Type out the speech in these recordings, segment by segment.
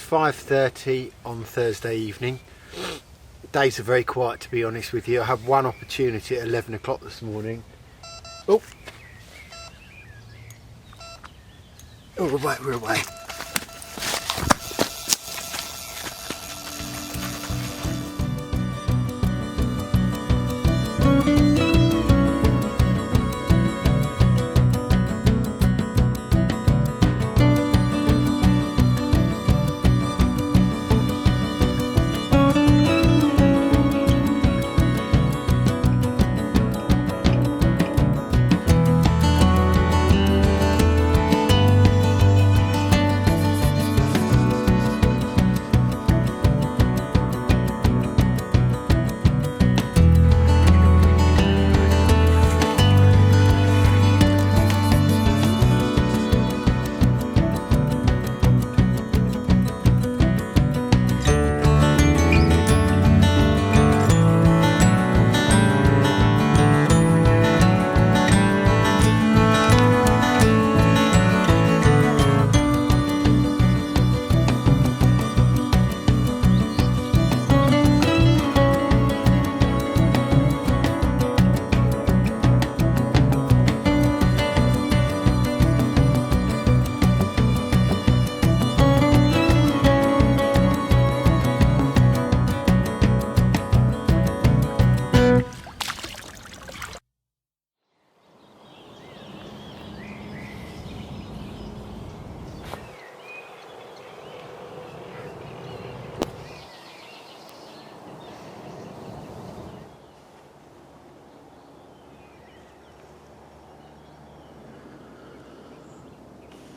5:30 on Thursday evening. Days are very quiet, to be honest with you. I had one opportunity at 11 o'clock this morning. Oh, we're away.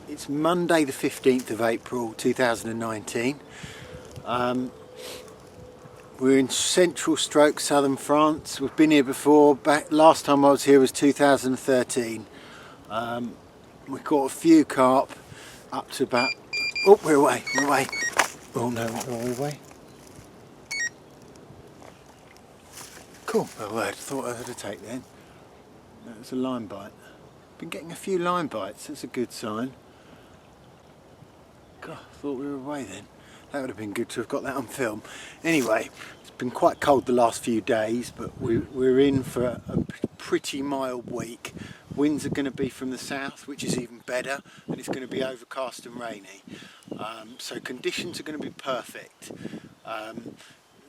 It's Monday the 15th of April 2019. We're in central stroke southern France. We've been here before. Last time I was here was 2013. We caught a few carp up to about... Oh, we're away. Oh no, we're away. Cool. Oh, I thought I had a take then. That was a line bite. Been getting a few line bites. That's a good sign. God, I thought we were away then. That would have been good to have got that on film. Anyway, it's been quite cold the last few days, but we're in for a pretty mild week. Winds are going to be from the south, which is even better, and it's going to be overcast and rainy. So conditions are going to be perfect.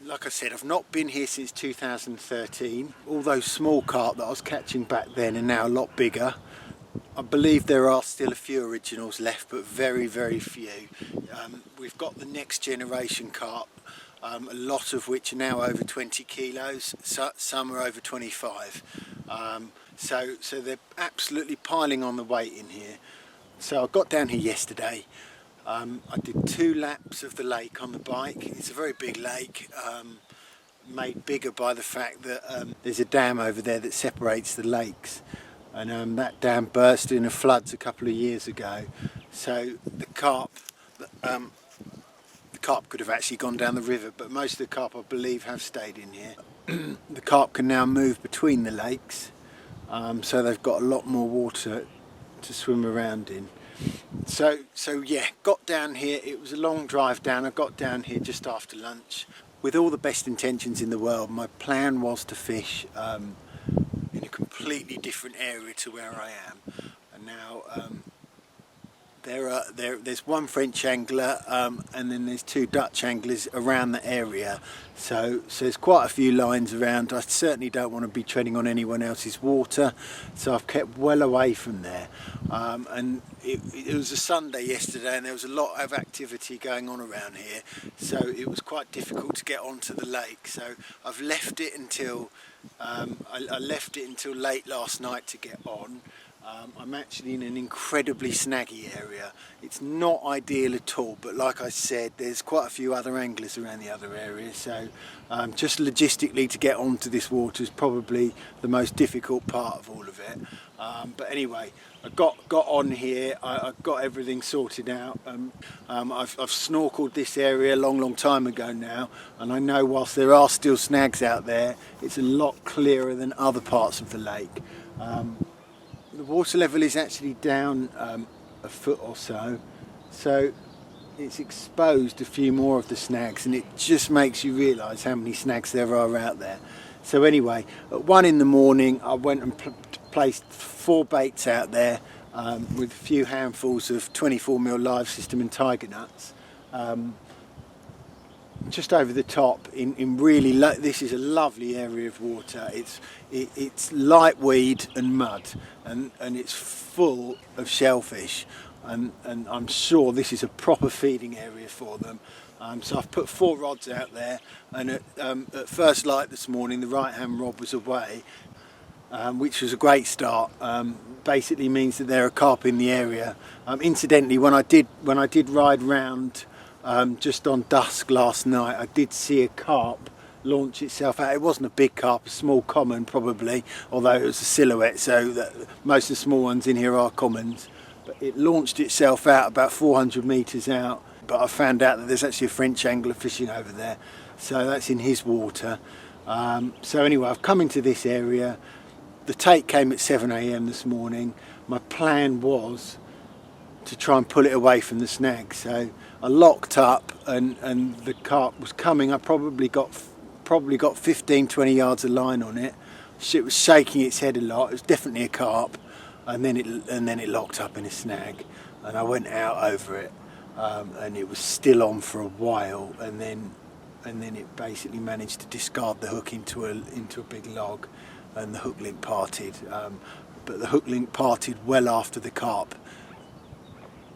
Like I said, I've not been here since 2013. All those small carp that I was catching back then are now a lot bigger. I believe there are still a few originals left, but very, very few. We've got the next generation carp, a lot of which are now over 20 kilos, some are over 25. So they're absolutely piling on the weight in here. So I got down here yesterday. I did 2 laps of the lake on the bike. It's a very big lake, made bigger by the fact that there's a dam over there that separates the lakes. And that dam burst in a floods a couple of years ago, so the carp could have actually gone down the river, but most of the carp, I believe, have stayed in here. The carp can now move between the lakes, so they've got a lot more water to swim around in. So yeah, got down here. It was a long drive down. I got down here just after lunch. With all the best intentions in the world, my plan was to fish in a completely different area to where I am. And now there's one French angler and then there's 2 Dutch anglers around the area. So there's quite a few lines around. I certainly don't want to be treading on anyone else's water, so I've kept well away from there. And it was a Sunday yesterday, and there was a lot of activity going on around here, so it was quite difficult to get onto the lake. So I've left it until I left it until late last night to get on. I'm actually in an incredibly snaggy area. It's not ideal at all, but like I said, there's quite a few other anglers around the other area, so just logistically to get onto this water is probably the most difficult part of all of it. But anyway, I got on here. I got everything sorted out. I've snorkeled this area a long time ago now, and I know whilst there are still snags out there, it's a lot clearer than other parts of the lake. The water level is actually down a foot or so, so it's exposed a few more of the snags, and it just makes you realise how many snags there are out there. So anyway, at 1 in the morning I went and placed 4 baits out there with a few handfuls of 24mm live system and tiger nuts. Just over the top in really this is a lovely area of water. It's light weed and mud, and it's full of shellfish, and I'm sure this is a proper feeding area for them. So I've put 4 rods out there, and at first light this morning the right hand rod was away, which was a great start. Basically means that there are carp in the area. Incidentally, when I did ride round just on dusk last night, I did see a carp launch itself out. It wasn't a big carp, a small common probably, although it was a silhouette, so that most of the small ones in here are commons. But it launched itself out about 400 metres out, but I found out that there's actually a French angler fishing over there, so that's in his water. So anyway, I've come into this area. The take came at 7 AM this morning. My plan was to try and pull it away from the snag, so I locked up, and the carp was coming. I probably got 15-20 yards of line on it. It was shaking its head a lot. It was definitely a carp, and then it locked up in a snag, and I went out over it, and it was still on for a while, and then it basically managed to discard the hook into a big log, and the hook link parted. But the hook link parted well after the carp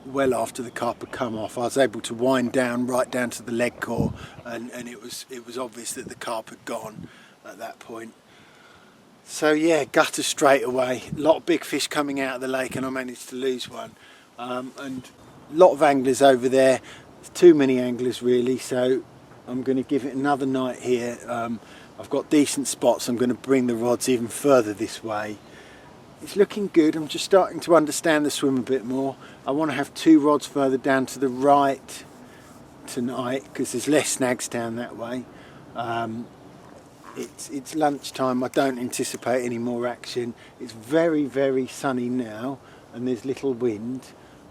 had come off. I was able to wind down right down to the leg core, and it was obvious that the carp had gone at that point. So yeah, gutter straight away. A lot of big fish coming out of the lake, and I managed to lose one. And a lot of anglers over there. Too many anglers really, so I'm going to give it another night here. I've got decent spots. I'm going to bring the rods even further this way. It's looking good. I'm just starting to understand the swim a bit more. I want to have 2 rods further down to the right tonight because there's less snags down that way. It's lunchtime. I don't anticipate any more action. It's very, very sunny now, and there's little wind.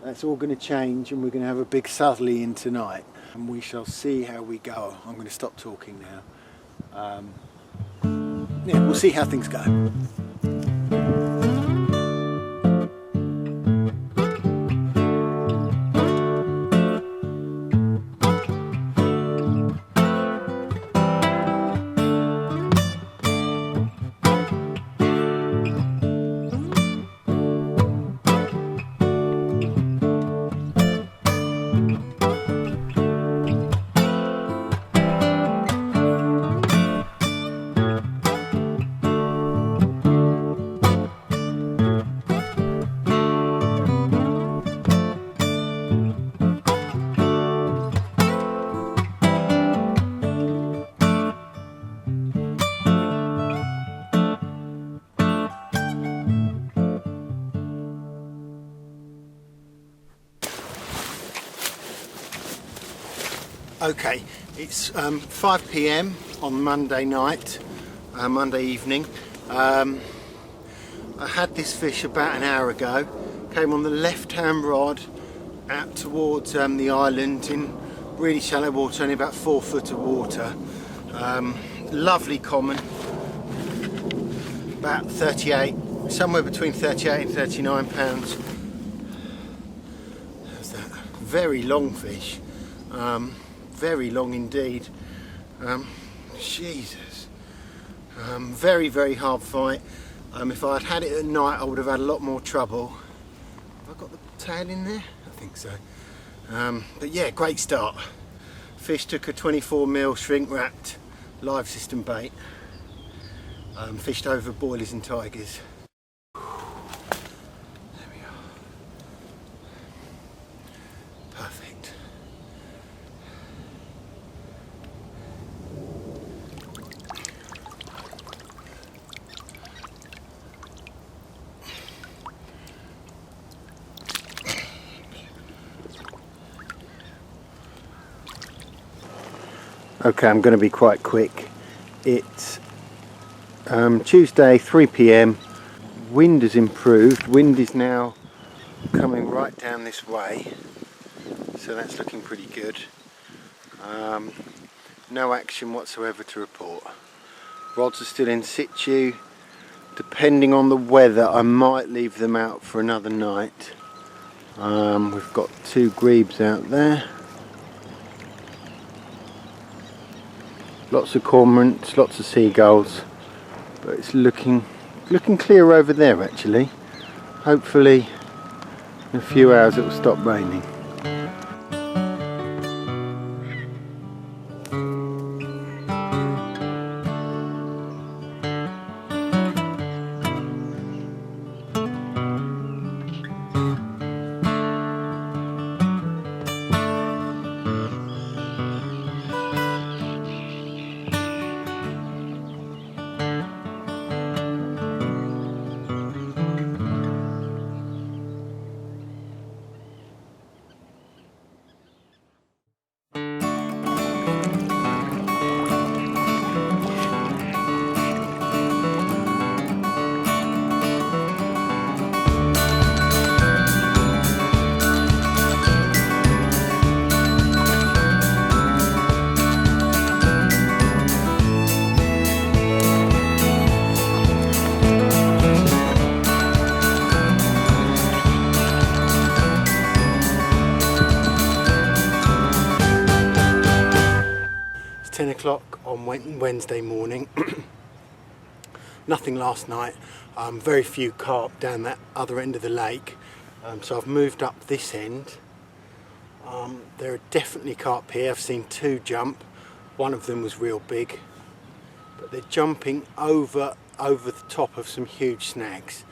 That's all going to change, and we're going to have a big southerly in tonight, and we shall see how we go. I'm going to stop talking now. Yeah, we'll see how things go. Okay, it's 5 PM on Monday night, Monday evening. I had this fish about an hour ago. Came on the left-hand rod out towards the island in really shallow water, only about 4 foot of water. Lovely common, about 38, somewhere between 38 and 39 pounds. There's that very long fish. Very long indeed. Jesus. Very, very hard fight. If I had had it at night, I would have had a lot more trouble. Have I got the tail in there? I think so. But yeah, great start. Fish took a 24mm shrink wrapped live system bait. Fished over boilies and tigers. There we are. Perfect. Okay, I'm going to be quite quick. It's Tuesday, 3 PM. Wind has improved. Wind is now coming right down this way. so that's looking pretty good. No action whatsoever to report. Rods are still in situ. Depending on the weather, I might leave them out for another night. We've got 2 grebes out there. Lots of cormorants, lots of seagulls, but it's looking clear over there actually. Hopefully in a few hours it will stop raining. It's 10 o'clock on Wednesday morning. Nothing last night. Very few carp down that other end of the lake. So I've moved up this end. There are definitely carp here. I've seen 2 jump. One of them was real big, but they're jumping over the top of some huge snags.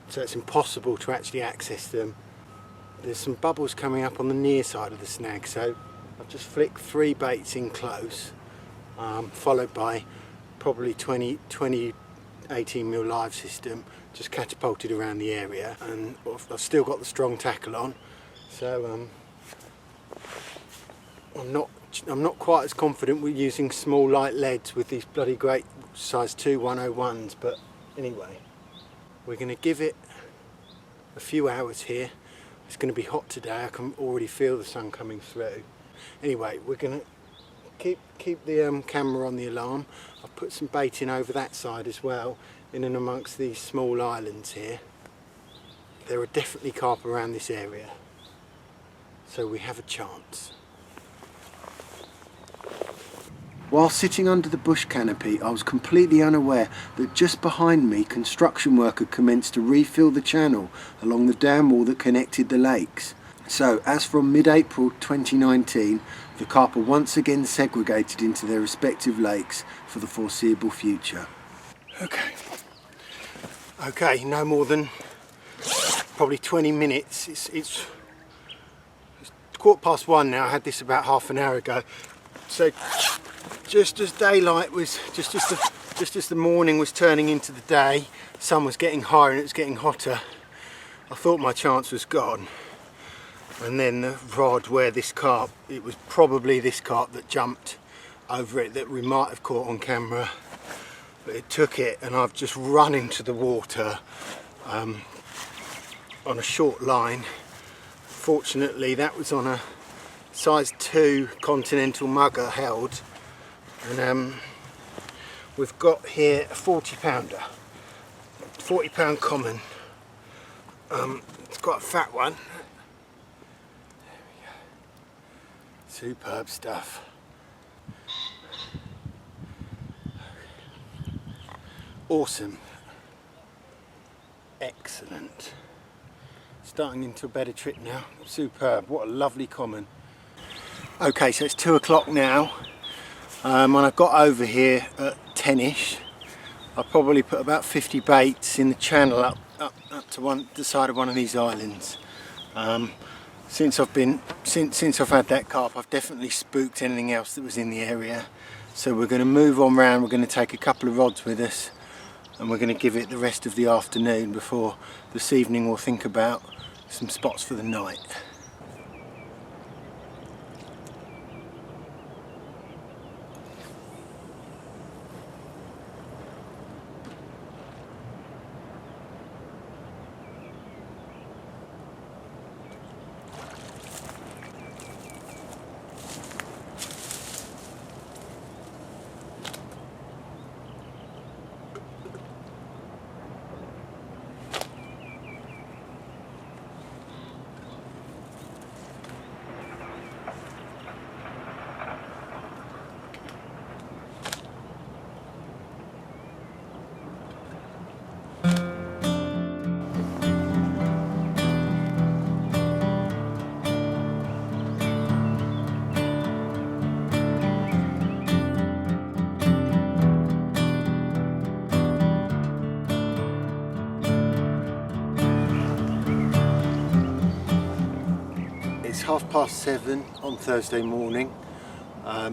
So it's impossible to actually access them. There's some bubbles coming up on the near side of the snag, so I've just flicked 3 baits in close, followed by probably 20 18mm live system, just catapulted around the area, and I've still got the strong tackle on, so I'm not quite as confident with using small light leads with these bloody great size 2 101s, but anyway, we're going to give it a few hours here. It's going to be hot today. I can already feel the sun coming through. Anyway, we're going to keep the camera on the alarm. I've put some bait in over that side as well, in and amongst these small islands here. There are definitely carp around this area, so we have a chance. While sitting under the bush canopy, I was completely unaware that just behind me construction work had commenced to refill the channel along the dam wall that connected the lakes. So, as from mid-April 2019, the carp are once again segregated into their respective lakes for the foreseeable future. Okay, no more than probably 20 minutes. It's 1:15 now. I had this about half an hour ago. So, just as daylight was, just as the morning was turning into the day, the sun was getting higher and it was getting hotter, I thought my chance was gone. And then the rod where this carp, it was probably this carp that jumped over it that we might have caught on camera, but it took it, and I've just run into the water on a short line. Fortunately that was on a size 2 continental mugger held, and we've got here a 40 pounder, 40 pound common. It's quite a fat one. There we go. Superb stuff. Awesome. Excellent. Starting into a better trip now. Superb. What a lovely common. Okay, so it's 2 o'clock now, and I got over here at 10ish. I probably put about 50 baits in the channel up to the side of one of these islands. Since I've had that carp, I've definitely spooked anything else that was in the area. So we're going to move on round. We're going to take a couple of rods with us, and we're going to give it the rest of the afternoon before this evening we'll think about some spots for the night. It's 7:30 on Thursday morning. I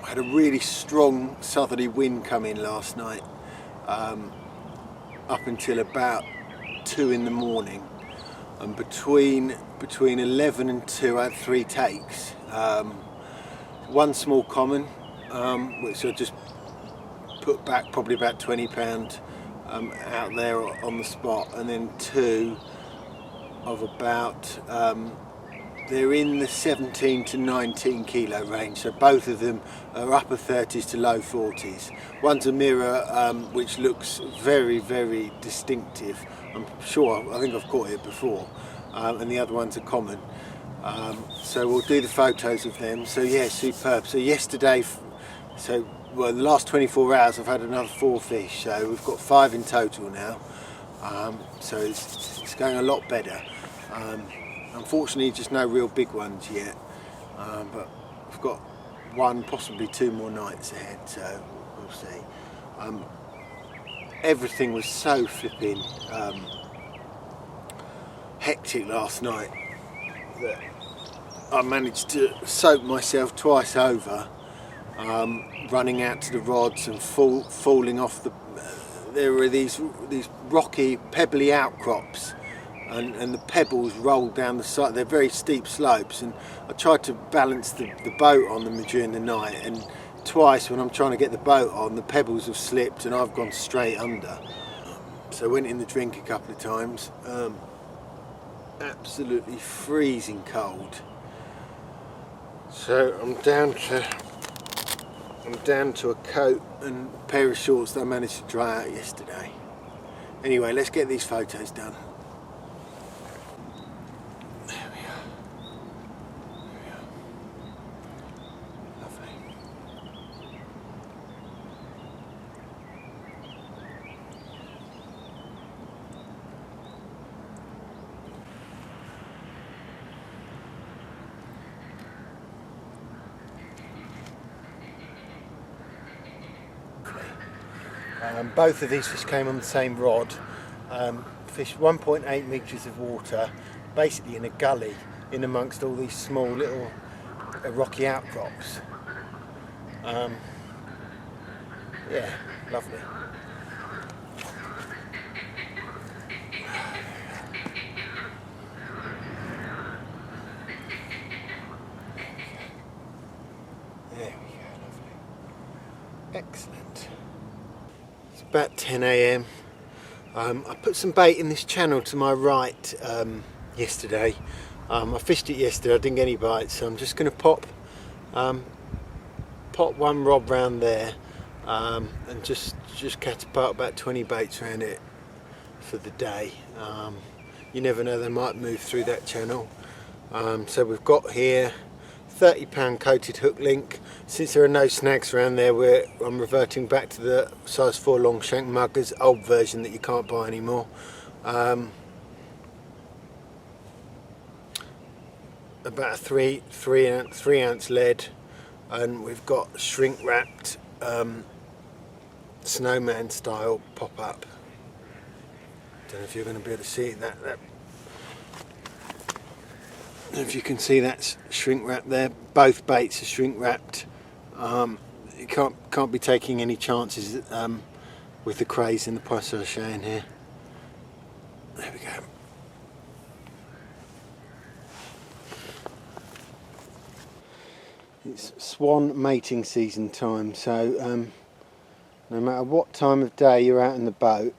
had a really strong southerly wind come in last night, up until about 2 in the morning, and between 11 and 2 I had 3 takes. One small common, which I just put back probably about £20 out there on the spot, and then 2 of about they're in the 17 to 19 kilo range, so both of them are upper 30s to low 40s. One's a mirror, which looks very, very distinctive. I think I've caught it before, and the other one's a common. So we'll do the photos of them. So yeah, superb. So yesterday, the last 24 hours I've had another 4 fish, so we've got 5 in total now. So it's going a lot better. Unfortunately, just no real big ones yet, but we've got 1, possibly 2 more nights ahead, so we'll see. Everything was so flipping hectic last night that I managed to soak myself twice over, running out to the rods and falling off the. There were these rocky, pebbly outcrops, and the pebbles rolled down the side. They're very steep slopes, and I tried to balance the boat on them during the night, and twice when I'm trying to get the boat on, the pebbles have slipped and I've gone straight under. So I went in the drink a couple of times. Absolutely freezing cold. So I'm down to a coat and a pair of shorts that I managed to dry out yesterday. Anyway, let's get these photos done. There we are. Lovely. Both of these fish came on the same rod. Fished 1.8 metres of water, basically in a gully, in amongst all these small little rocky outcrops. Yeah, lovely. There we go, lovely. Excellent. It's about 10 AM. I put some bait in this channel to my right yesterday. I fished it yesterday, I didn't get any bites, so I'm just going to pop one rod round there, and just catapult about 20 baits around it for the day. You never know, they might move through that channel. So we've got here £30 coated hook link. Since there are no snags around there, I'm reverting back to the size 4 long shank muggers, old version that you can't buy anymore. About a 3 ounce lead, and we've got shrink wrapped snowman style pop up. Don't know if you're going to be able to see that. If you can see, that's shrink wrapped there. Both baits are shrink wrapped. You can't be taking any chances with the crays and the poisson in here. There we go. It's swan mating season time, so no matter what time of day you're out in the boat,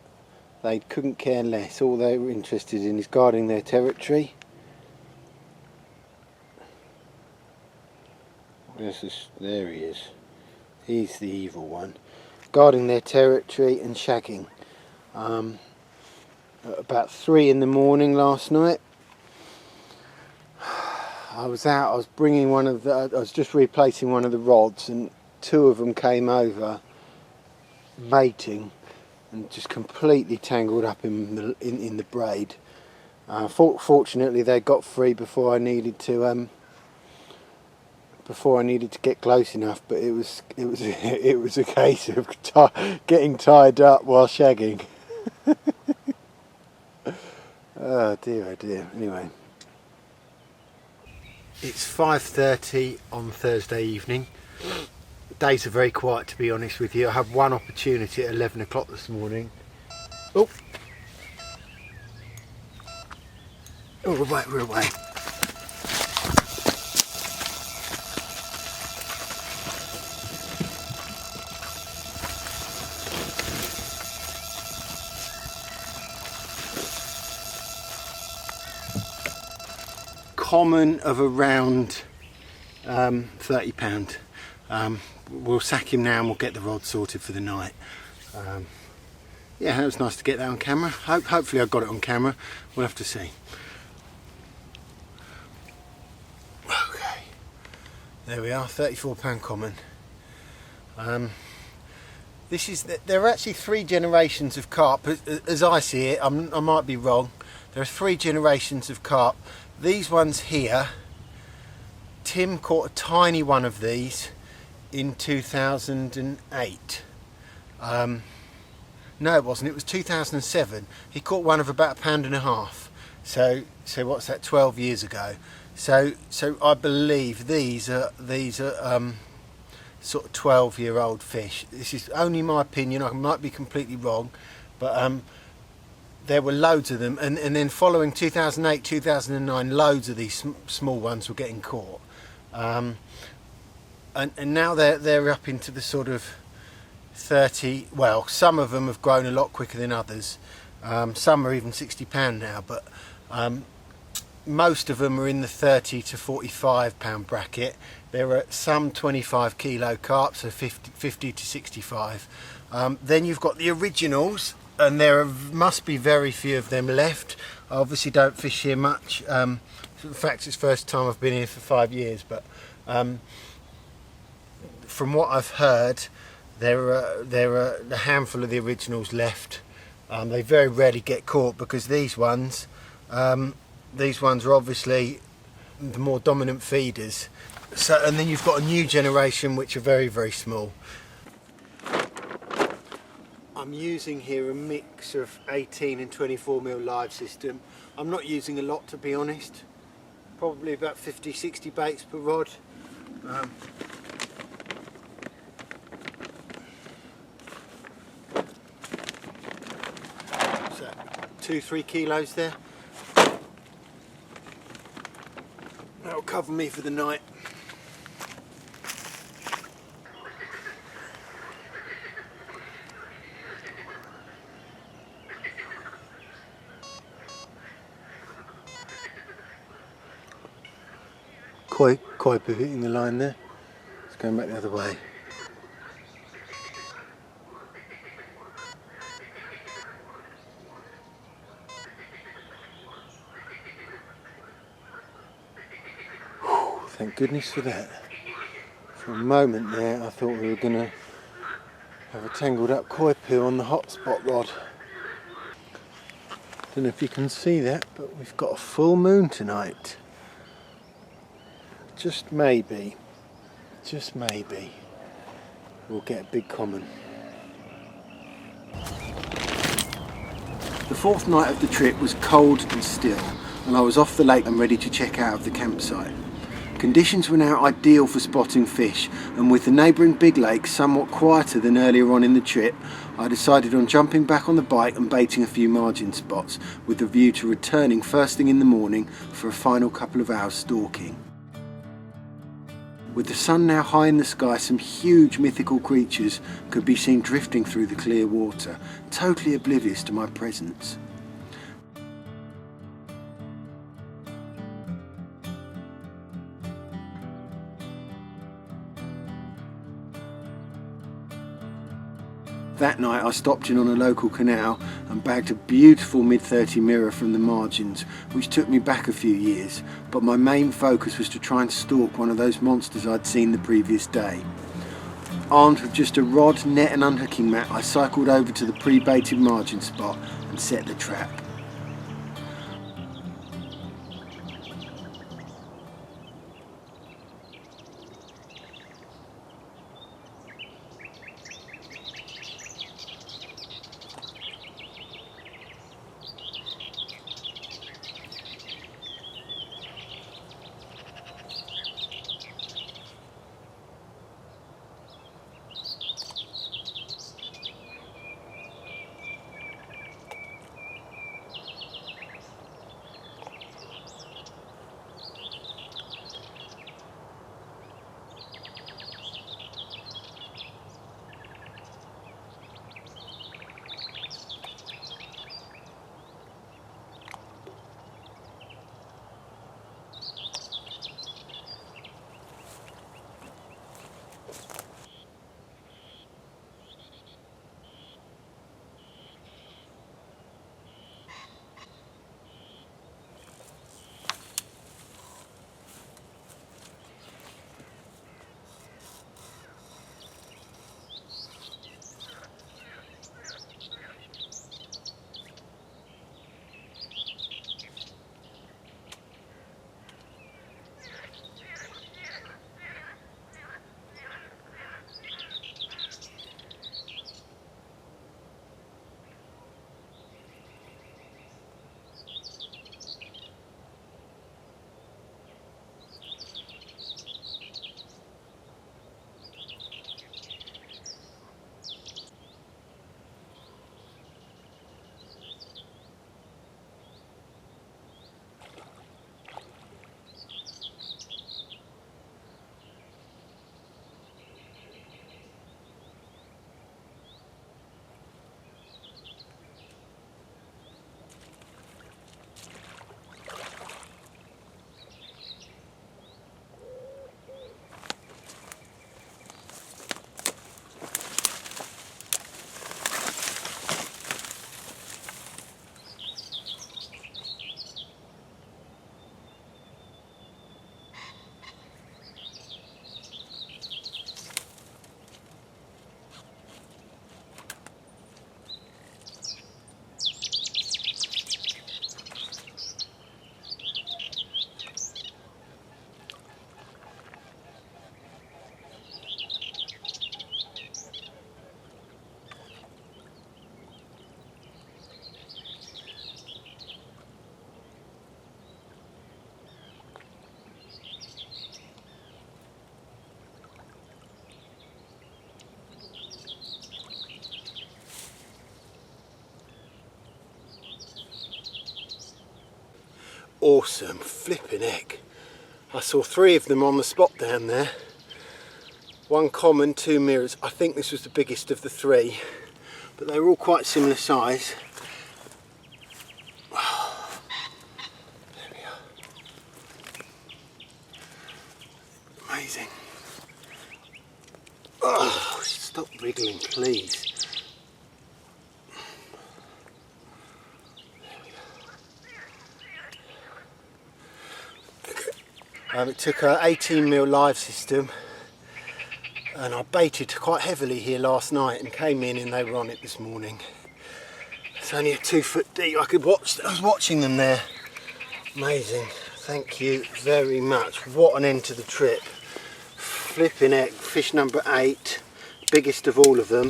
they couldn't care less. All they were interested in is guarding their territory. There he is. He's the evil one. Guarding their territory and shagging. At about 3 in the morning last night, I was bringing I was just replacing one of the rods, and 2 of them came over mating and just completely tangled up in the braid. Fortunately, they got free before I needed to get close enough, but it was a case of getting tied up while shagging. Oh dear, oh dear. Anyway, It's 5:30 on Thursday evening. Days are very quiet, to be honest with you. I had one opportunity at 11 o'clock this morning. Oh, we're away. Common of around £30. We'll sack him now and we'll get the rod sorted for the night. Yeah, it was nice to get that on camera. Hopefully I got it on camera. We'll have to see. Okay, there we are, £34 common. There are actually 3 generations of carp, as I see it. I might be wrong. There are 3 generations of carp. These ones here, Tim caught a tiny one of these in 2008. No, it wasn't. It was 2007. He caught one of about £1.5. So what's that? 12 years ago. So I believe these are sort of 12-year-old fish. This is only my opinion. I might be completely wrong, but there were loads of them, and then following 2008, 2009, loads of these small ones were getting caught, and now they're up into the sort of 30. Well, some of them have grown a lot quicker than others. Some are even £60 now, but most of them are in the 30 to £45 bracket. There are some 25 kilo carp, so 50 to 65. Then you've got the originals, and there must be very few of them left. I obviously don't fish here much. In fact, it's the first time I've been here for 5 years, but from what I've heard, there are a handful of the originals left. They very rarely get caught because these ones are obviously the more dominant feeders. So, and then you've got a new generation which are very, very small. I'm using here a mix of 18 and 24mm live system. I'm not using a lot, to be honest. Probably about 50-60 baits per rod. So 2-3 kilos there. That'll cover me for the night. Koi hitting the line there. It's going back the other way. Whew, thank goodness for that. For a moment there I thought we were going to have a tangled up koi poo on the hotspot rod. Don't know if you can see that, but we've got a full moon tonight. Just maybe, we'll get a big common. The 4th night of the trip was cold and still, and I was off the lake and ready to check out of the campsite. Conditions were now ideal for spotting fish, and with the neighbouring big lake somewhat quieter than earlier on in the trip, I decided on jumping back on the bike and baiting a few margin spots, with a view to returning first thing in the morning for a final couple of hours stalking. With the sun now high in the sky, some huge mythical creatures could be seen drifting through the clear water, totally oblivious to my presence. That night I stopped in on a local canal and bagged a beautiful mid-30 mirror from the margins, which took me back a few years, but my main focus was to try and stalk one of those monsters I'd seen the previous day. Armed with just a rod, net and unhooking mat, I cycled over to the pre-baited margin spot and set the trap. awesome, flipping heck. I saw 3 of them on the spot down there. 1 common, 2 mirrors. I think this was the biggest of the 3, but they were all quite similar size. There we are. Amazing. Oh, stop wriggling, please. It took an 18mm live system, and I baited quite heavily here last night and came in and they were on it this morning. It's only a 2 foot deep. I was watching them there. Amazing. Thank you very much. What an end to the trip. Flipping heck. Fish number 8, biggest of all of them.